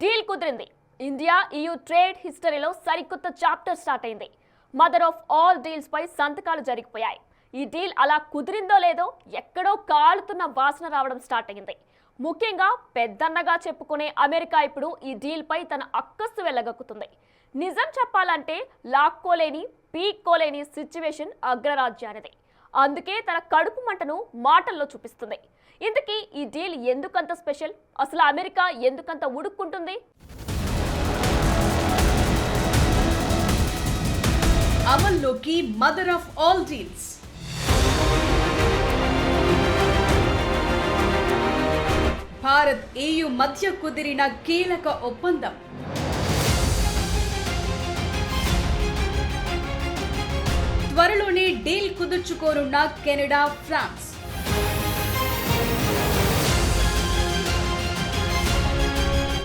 Deal కుదిరింది. India EU trade హిస్టరీలో సరికొత్త చాప్టర్ స్టార్ట్ అయింది. మదర్ ఆఫ్ ఆల్ డీల్స్ పై సంతకాలు జరిగిపోయాయి. ఈ డీల్ అలా కుదిరిందో లేదో ఎక్కడో కాలుతున్న వాసన రావడం స్టార్ట్ అయింది. ముఖ్యంగా పెద్దన్నగా చెప్పుకునే అమెరికా ఇప్పుడు ఈ డీల్ పై తన అక్కస్సు వెళ్ళగక్కుతుంది. నిజం చెప్పాలంటే లాక్కోలేని పీక్కోలేని సిచ్యువేషన్ అగ్రరాజ్యానిది. అందుకే తన కడుపు మంటను మాటల్లో చూపిస్తుంది. ఇంతకీ ఈ డీల్ ఎందుకంత స్పెషల్? అసలు అమెరికా ఎందుకంత ఉడుక్కుంటుంది? అమల్లోకి mother of all deals. Bharat EU మధ్య కుదిరిన కీలక ఒప్పందం. త్వరలోనే డీల్ కుదుర్చుకోనున్న కెనడా, ఫ్రాన్స్.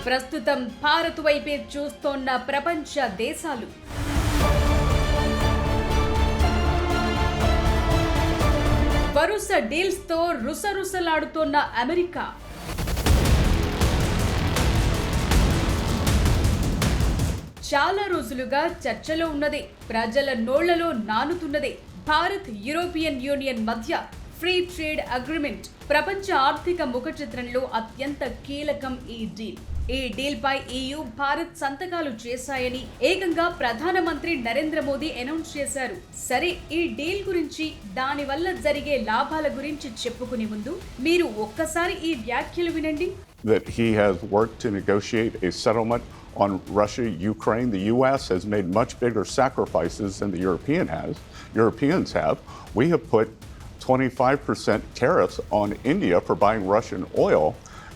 ప్రస్తుతం భారత్ వైపే చూస్తోన్న ప్రపంచ దేశాలు. వరుస డీల్స్ తో రుసరుసలాడుతోన్న అమెరికా. చాలా రోజులుగా చర్చలో ఉన్నదే, ప్రజల నోళ్లలో నానుతున్నదే భారత్ యూరోపియన్ యూనియన్ మధ్య ఫ్రీ ట్రేడ్ అగ్రిమెంట్. ప్రపంచ ఆర్థిక ముఖ చిత్రంలో అత్యంత కీలకం ఈ డీల్. ఈ డీల్ పై EU, భారత్ సంతకాలు చేశాయని ఏకంగా ప్రధానమంత్రి నరేంద్ర మోదీ అనౌన్స్ చేశారు. సరే, ఈ డీల్ గురించి, దాని వల్ల జరిగే లాభాల గురించి చెప్పుకునే ముందు మీరు ఒక్కసారి ఈ వ్యాఖ్యలు వినండి. That he has worked to negotiate a settlement on Russia, Ukraine. The U.S. has made much bigger sacrifices than the Europeans have. We have put 25% tariffs on India for buying Russian oil.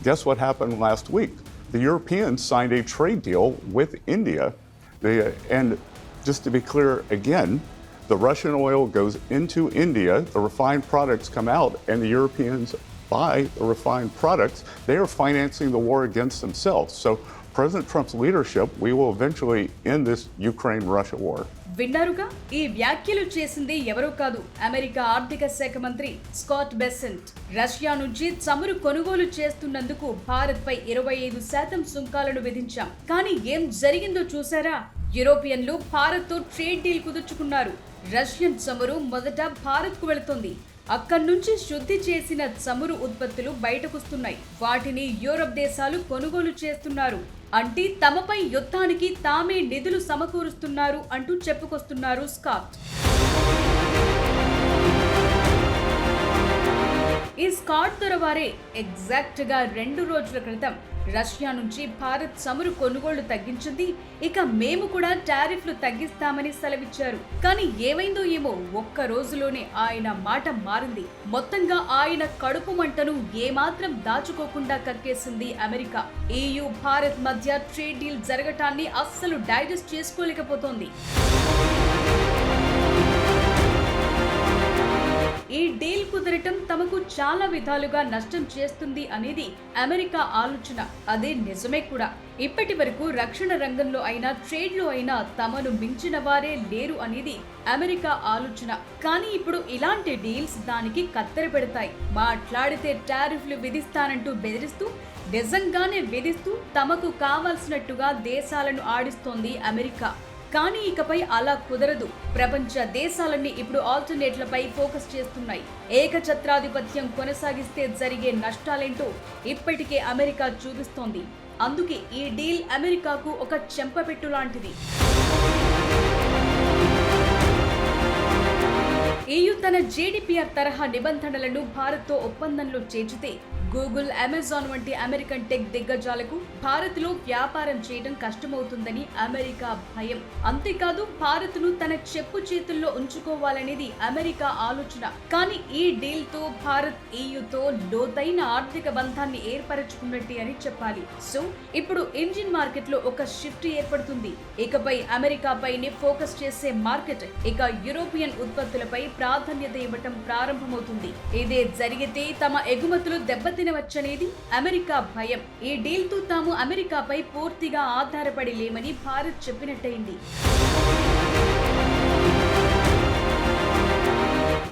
Guess what happened last week? The Europeans signed a trade deal with India. And just to be clear again, the Russian oil goes into India, the refined products come out, and the Europeans buy the refined products. They are financing the war against themselves. So President Trump's leadership, we will eventually end this Ukraine-Russia war. విన్నారుగా, ఈ వ్యాఖ్యలు చేసింది ఎవరో కాదు, America ఆర్థిక శాఖ మంత్రి Scott Besant. Russia నుంచి చమురు కొనుగోలు చేస్తున్నందుకు భారత్ పై 25% సుంకాలను విధించాం. కానీ ఏం జరిగిందో చూసారా? యూరోపియన్లు భారత్ తో ట్రేడ్ డీల్ కుదుర్చుకున్నారు. రష్యన్ చమురు మొదట భారత్ కు వెళుతుంది. అక్కడి నుంచి శుద్ధి చేసిన చమురు ఉత్పత్తులు బయటకొస్తున్నాయి. వాటిని యూరప్ దేశాలు కొనుగోలు చేస్తున్నారు. అంటే తమపై యుద్ధానికి తామే నిధులు సమకూరుస్తున్నారు అంటూ చెప్పుకొస్తున్నారు స్కాట్. ఈ స్కాట్ దొరవారే ఎగ్జాక్ట్ గా 2 రోజుల క్రితం రష్యా నుంచి భారత్ చమురు కొనుగోళ్లు తగ్గించింది. ఇక మేము కూడా టారిఫ్లు తగ్గిస్తామని సెలవిచ్చారు. కానీ ఏమైందో ఏమో, ఒక్క రోజులోనే ఆయన మాట మారింది. మొత్తంగా ఆయన కడుపు మంటను ఏమాత్రం దాచుకోకుండా కక్కేసింది అమెరికా. EU, భారత్ మధ్య ట్రేడ్ డీల్ జరగటాన్ని అస్సలు డైజెస్ట్ చేసుకోలేకపోతోంది. ఈ డీల్ కుదరటం తమకు చాలా విధాలుగా నష్టం చేస్తుంది అనేది అమెరికా ఆలోచన. అదే నిజమే కూడా. ఇప్పటి వరకు రక్షణ రంగంలో అయినా, ట్రేడ్ లో అయినా తమను మించిన వారే లేరు అనేది అమెరికా ఆలోచన. కానీ ఇప్పుడు ఇలాంటి డీల్స్ దానికి కత్తెర పెడతాయి. మాట్లాడితే టారిఫ్లు విధిస్తానంటూ బెదిరిస్తూ, నిజంగానే విధిస్తూ తమకు కావాల్సినట్టుగా దేశాలను ఆడిస్తోంది అమెరికా. కానీ ఇకపై అలా కుదరదు. ప్రపంచ దేశాలన్నీ ఇప్పుడు ఆల్టర్నేట్లపై ఫోకస్ చేస్తున్నాయి. ఏకఛత్రాధిపత్యం కొనసాగిస్తే జరిగే నష్టాలేంటో ఇప్పటికే అమెరికా చూపిస్తోంది. అందుకే ఈ డీల్ అమెరికాకు ఒక చెంపపెట్టు లాంటిది. EU తన GDPR తరహా నిబంధనలను భారత్తో ఒప్పందంలో చేర్చితే గూగుల్, అమెజాన్ వంటి అమెరికన్ టెక్ దిగ్గజాలకు భారత్లో వ్యాపారం చేయడం కష్టమవుతుందని అమెరికా భయం. అంతేకాదు, భారత్ను తన చెప్పు చేతుల్లో ఉంచుకోవాలనేది అమెరికా ఆలోచన. కానీ ఈ డీల్ తో భారత్ EUతో లోతైన ఆర్థిక బంధాన్ని ఏర్పరచుకున్నట్టే అని చెప్పాలి. సో ఇప్పుడు ఇంజిన్ మార్కెట్ లో ఒక షిఫ్ట్ ఏర్పడుతుంది. ఇకపై అమెరికాపైనే ఫోకస్ చేసే మార్కెట్ ఇక యూరోపియన్ ఉత్పత్తులపై ప్రాధాన్యత ఇవ్వటం ప్రారంభమవుతుంది. ఇదే జరిగితే తమ ఎగుమతులు దెబ్బతినవచ్చనేది అమెరికా భయం. ఈ డీల్ తో తాము అమెరికాపై పూర్తిగా ఆధారపడి లేమని భారత్ చెప్పినట్టయింది.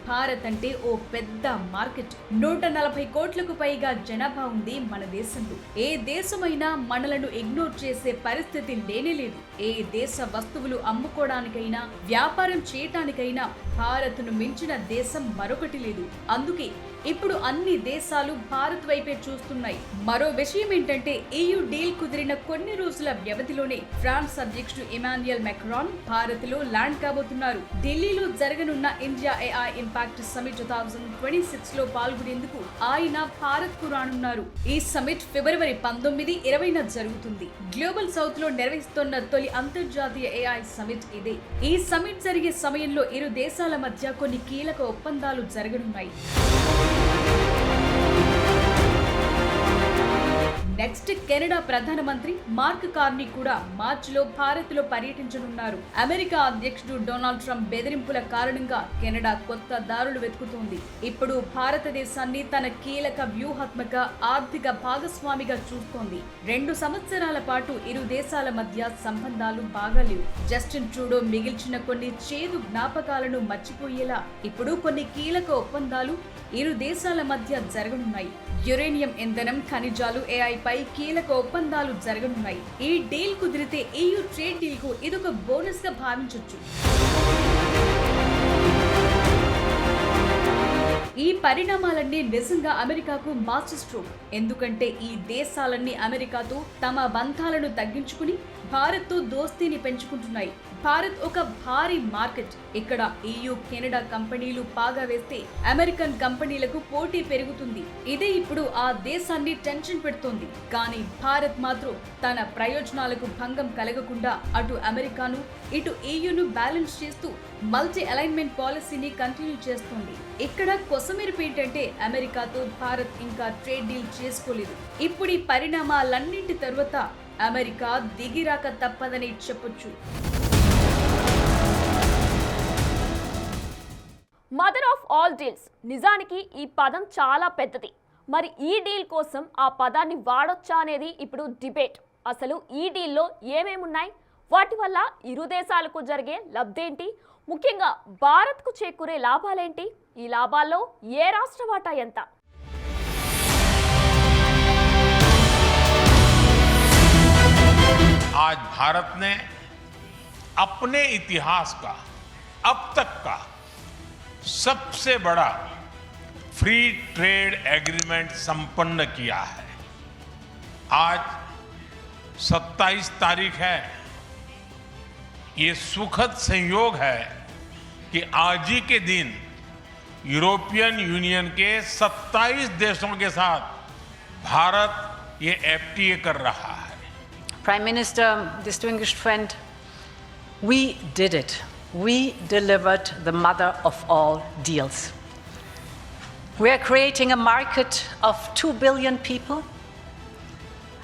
భారత్ అంటే ఓ పెద్ద మార్కెట్. 140 కోట్లకు పైగా జనాభా ఉంది మన దేశంలో. ఏ దేశమైనా మనలను ఇగ్నోర్ చేసే పరిస్థితి లేనేలేదు. ఏ దేశ వస్తువులు అమ్ముకోవడానికైనా వ్యాపారం చేయటానికైనా భారత్ను మించిన దేశం మరొకటి లేదు. అందుకే ఇప్పుడు అన్ని దేశాలు భారత్ వైపే చూస్తున్నాయి. మరో విషయం ఏంటంటే EU డీల్ కుదిరిన కొన్ని రోజుల వ్యవధిలోనే ఫ్రాన్స్ అధ్యక్షుడు ఇమాన్యుయల్ మెక్రాన్ భారత్ లో ల్యాండ్ కాబోతున్నారు. ఢిల్లీలో జరగనున్న ఇండియా AI ఇంపాక్ట్ సమిట్ 2026 లో పాల్గొనేందుకు ఆయన భారత్ కు రానున్నారు. ఈ సమిట్ ఫిబ్రవరి 19, 20న జరుగుతుంది. గ్లోబల్ సౌత్ లో నిర్వహిస్తున్న తొలి అంతర్జాతీయ AI సమిట్ ఇదే. ఈ సమిట్ జరిగే సమయంలో ఇరు దేశాల మధ్య కొన్ని కీలక ఒప్పందాలు జరగనున్నాయి. నెక్స్ట్ కెనడా ప్రధానమంత్రి మార్క్ కార్నీ కూడా మార్చిలో భారత్లో పర్యటించనున్నారు. అమెరికా అధ్యక్షుడు డొనాల్డ్ ట్రంప్ బెదిరింపుల కారణంగా కెనడా కొత్త దారులు వెతుకుతోంది. ఇప్పుడు భారతదేశాన్ని తన కీలక వ్యూహాత్మక ఆర్థిక భాగస్వామిగా చూస్తోంది. 2 సంవత్సరాల పాటు ఇరు దేశాల మధ్య సంబంధాలు బాగాలేవు. జస్టిన్ ట్రూడో మిగిల్చిన కొన్ని చేదు జ్ఞాపకాలను మర్చిపోయేలా ఇప్పుడు కొన్ని కీలక ఒప్పందాలు ఇరు దేశాల మధ్య జరగనున్నాయి. యురేనియం ఇంధనం, ఖనిజాలు, AI పై కీలక ఒప్పందాలు జరగనున్నాయి. ఈ డీల్ కుదిరితే EU ట్రేడ్ డీల్ కు ఇదొక బోనస్ గా భావించొచ్చు. ఈ పరిణామాలన్నీ నిజంగా అమెరికాకు మాస్టర్ స్ట్రోక్. ఎందుకంటే ఈ దేశాలన్నీ అమెరికాతో తమ బంధాలను తగ్గించుకుని భారత్తో దోస్తీని పెంచుకుంటున్నాయి. భారత్ ఒక భారీ మార్కెట్. ఇక్కడ EU కెనడా కంపెనీలు పాగా వేస్తే అమెరికన్ కంపెనీలకు పోటీ పెరుగుతుంది. ఇదే ఇప్పుడు ఆ దేశాన్ని టెన్షన్ పెడుతోంది. కానీ భారత్ మాత్రం తన ప్రయోజనాలకు భంగం కలగకుండా అటు అమెరికాను ఇటు EUను బ్యాలెన్స్ చేస్తూ మల్టీ అలైన్మెంట్ పాలసీని కంటిన్యూ చేస్తోంది. ఇక్కడ కొసమెరుపు ఏంటంటే అమెరికాతో భారత్ ఇంకా ట్రేడ్ డీల్ చేసుకోలేదు. ఇప్పుడు ఈ పరిణామాలన్నింటి తరువాత అమెరికా దిగిరాక తప్పదని చెప్పొచ్చు. మదర్ ఆఫ్ ఆల్ డీల్స్, నిజానికి ఈ పదం చాలా పెద్దది. మరి ఈ డీల్ కోసం ఆ పదాన్ని వాడొచ్చా అనేది ఇప్పుడు డిబేట్. అసలు ఈ డీల్లో ఏమేమున్నాయి, వాటి వల్ల ఇరు దేశాలకు జరిగే లబ్ధేంటి, ముఖ్యంగా భారత్కు చేకూరే లాభాలేంటి, ఈ లాభాల్లో ఏ రాష్ట్ర వాటా ఎంత? आज भारत ने अपने इतिहास का अब तक का सबसे बड़ा फ्री ट्रेड एग्रीमेंट संपन्न किया है। आज 27 तारीख है। ये सुखद संयोग है कि आज ही के दिन यूरोपियन यूनियन के 27 देशों के साथ भारत ये FTA कर रहा है। Prime Minister, distinguished friend, we did it. We delivered the mother of all deals. We are creating a market of 2 billion people,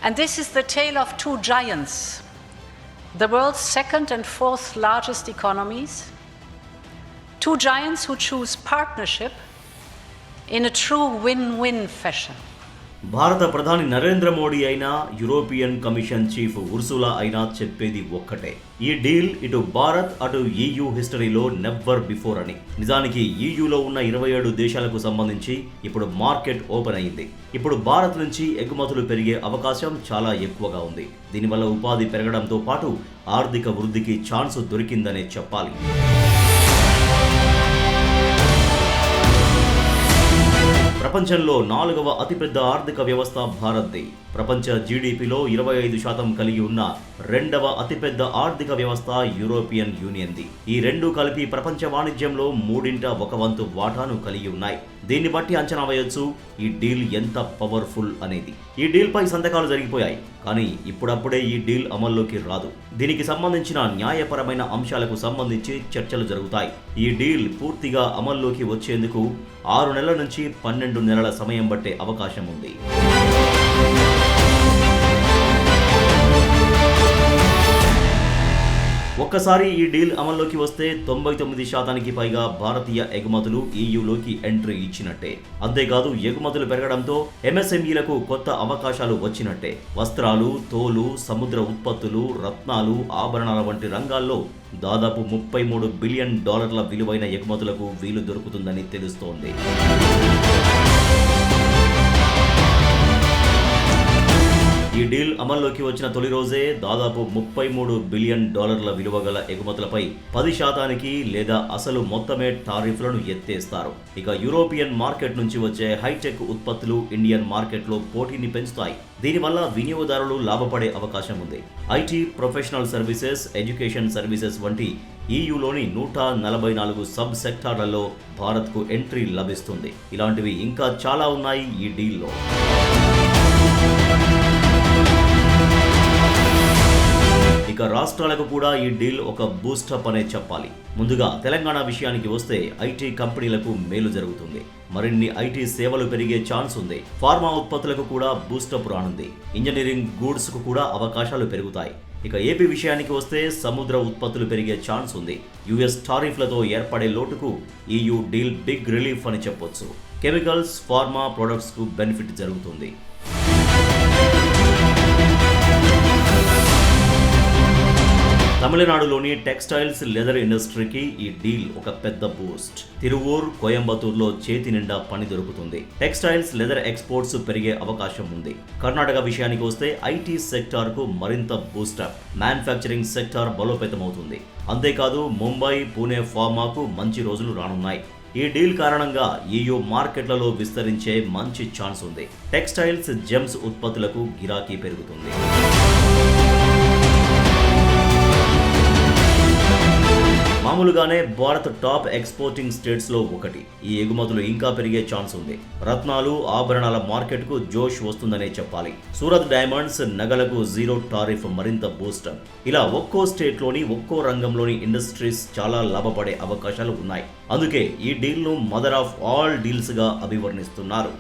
and this is the tale of two giants, the world's second and fourth largest economies, two giants who choose partnership in a true win-win fashion. భారత ప్రధాని నరేంద్ర మోడీ అయినా European commission chief Ursula అయినా చెప్పేది ఒక్కటే, ఈ deal ఇటు భారత్ అటు EU హిస్టరీలో నెవర్ బిఫోర్ అని. నిజానికి EUలో ఉన్న 27 దేశాలకు సంబంధించి ఇప్పుడు మార్కెట్ ఓపెన్ అయింది. ఇప్పుడు భారత్ నుంచి ఎగుమతులు పెరిగే అవకాశం చాలా ఎక్కువగా ఉంది. దీనివల్ల ఉపాధి పెరగడంతో పాటు ఆర్థిక వృద్ధికి ఛాన్స్ దొరికిందనే చెప్పాలి. ప్రపంచంలో 4వ అతిపెద్ద ఆర్థిక వ్యవస్థ భారత్ది. ప్రపంచ GDPలో 25% కలిగి ఉన్న 2వ అతిపెద్ద ఆర్థిక వ్యవస్థ యూరోపియన్ యూనియన్ది. ఈ రెండు కలిపి ప్రపంచ వాణిజ్యంలో 1/3 వాటాను కలిగి ఉన్నాయి. దీన్ని బట్టి అంచనా వేయొచ్చు ఈ డీల్ ఎంత పవర్ఫుల్ అనేది. ఈ డీల్ పై సంతకాలు జరిగిపోయాయి, కానీ ఇప్పుడప్పుడే ఈ డీల్ అమల్లోకి రాదు. దీనికి సంబంధించిన న్యాయపరమైన అంశాలకు సంబంధించి చర్చలు జరుగుతాయి. ఈ డీల్ పూర్తిగా అమల్లోకి వచ్చేందుకు 6 నెలల నుంచి 12 నెలల సమయం పట్టే అవకాశం ఉంది. ఒక్కసారి ఈ డీల్ అమల్లోకి వస్తే 99% పైగా భారతీయ ఎగుమతులు ఈయూలోకి ఎంట్రీ ఇచ్చినట్టే. అంతేకాదు ఎగుమతులు పెరగడంతో ఎంఎస్ఎంఈలకు కొత్త అవకాశాలు వచ్చినట్టే. వస్త్రాలు, తోలు, సముద్ర ఉత్పత్తులు, రత్నాలు, ఆభరణాల వంటి రంగాల్లో దాదాపు $33 బిలియన్ విలువైన ఎగుమతులకు వీలు దొరుకుతుందని తెలుస్తోంది. ఈ డీల్ అమల్లోకి వచ్చిన తొలి రోజే దాదాపు $33 బిలియన్ విలువ గల ఎగుమతులపై 10% లేదా అసలు మొత్తమే టారిఫ్లను ఎత్తేస్తారు. ఇక యూరోపియన్ మార్కెట్ నుంచి వచ్చే హైటెక్ ఉత్పత్తులు ఇండియన్ మార్కెట్లో పోటీని పెంచుతాయి. దీనివల్ల వినియోగదారులు లాభపడే అవకాశం ఉంది. IT, professional services, education services వంటి ఈయూలోని 144 సబ్ సెక్టార్లలో భారత్కు ఎంట్రీ లభిస్తుంది. ఇలాంటివి ఇంకా చాలా ఉన్నాయి ఈ డీల్లో. ఇక రాష్ట్రాలకు కూడా ఈ డీల్ ఒక బూస్టప్ అనే చెప్పాలి. ముందుగా తెలంగాణ విషయానికి వస్తే ఐటీ కంపెనీలకు మేలు జరుగుతుంది. మరిన్ని ఐటీ సేవలు పెరిగే ఛాన్స్ ఉంది. ఫార్మా ఉత్పత్తులకు కూడా బూస్టప్ రానుంది. ఇంజనీరింగ్ గూడ్స్ కు కూడా అవకాశాలు పెరుగుతాయి. ఇక ఏపీ విషయానికి వస్తే సముద్ర ఉత్పత్తులు పెరిగే ఛాన్స్ ఉంది. యుఎస్ టారిఫ్లతో ఏర్పడే లోటుకు ఈయూ డీల్ బిగ్ రిలీఫ్ అని చెప్పొచ్చు. కెమికల్స్, ఫార్మా ప్రొడక్ట్స్ కు బెనిఫిట్ జరుగుతుంది. తమిళనాడులోని టెక్స్టైల్స్, లెదర్ ఇండస్ట్రీకి ఈ డీల్ ఒక పెద్ద బూస్ట్. తిరువూర్, కోయంబత్తూర్లో చేతి నిండా పని దొరుకుతుంది. టెక్స్టైల్స్, లెదర్ ఎక్స్పోర్ట్స్ పెరిగే అవకాశం ఉంది. కర్ణాటక విషయానికి వస్తే ఐటీ సెక్టార్ కు మరింత బూస్టప్. Manufacturing sector బలోపేతమవుతుంది. అంతేకాదు ముంబై, పూణే ఫార్మాకు మంచి రోజులు రానున్నాయి. ఈ డీల్ కారణంగా ఈయూ మార్కెట్లలో విస్తరించే మంచి ఛాన్స్ ఉంది. టెక్స్టైల్స్, జెమ్స్ ఉత్పత్తులకు గిరాకీ పెరుగుతుంది. మామూలుగానే భారత్ టాప్ ఎక్స్పోర్టింగ్ స్టేట్స్ లో ఒకటి. ఈ ఎగుమతులు ఇంకా పెరిగే ఛాన్స్ ఉంది. రత్నాలు, ఆభరణాల మార్కెట్ కు జోష్ వస్తుందనే చెప్పాలి. సూరత్ డైమండ్స్, నగలకు జీరో టారిఫ్ మరింత బూస్టప్. ఇలా ఒక్కో స్టేట్ లోని ఒక్కో రంగంలోని ఇండస్ట్రీస్ చాలా లాభపడే అవకాశాలు ఉన్నాయి. అందుకే ఈ డీల్ ను మదర్ ఆఫ్ ఆల్ డీల్స్ గా అభివర్ణిస్తున్నారు.